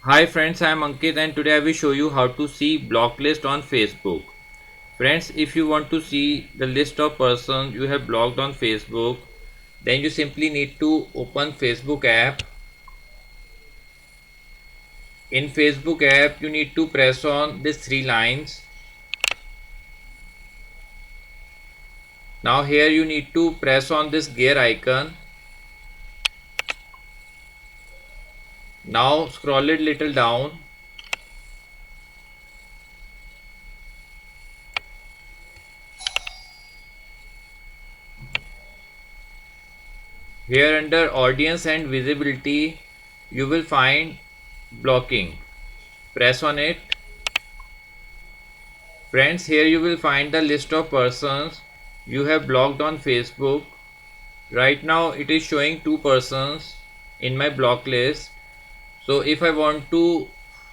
Hi friends, I am Ankit and today I will show you how to see block list on Facebook. Friends, if you want to see the list of persons you have blocked on Facebook, then you simply need to open Facebook app. In Facebook app, you need to press on these three lines. Now here you need to press on this gear icon. Now scroll it little down. Here under audience and visibility, you will find blocking. Press on it. Friends, here you will find the list of persons you have blocked on Facebook. Right now it is showing 2 persons in my block list. So if I want to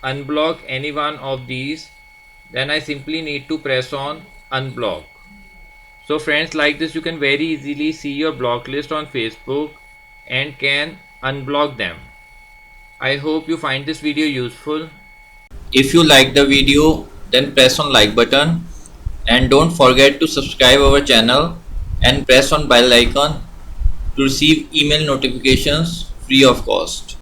unblock any one of these, then I simply need to press on unblock. So friends, like this you can very easily see your block list on Facebook and can unblock them. I hope you find this video useful. If you like the video, then press on like button and don't forget to subscribe our channel and press on bell icon to receive email notifications free of cost.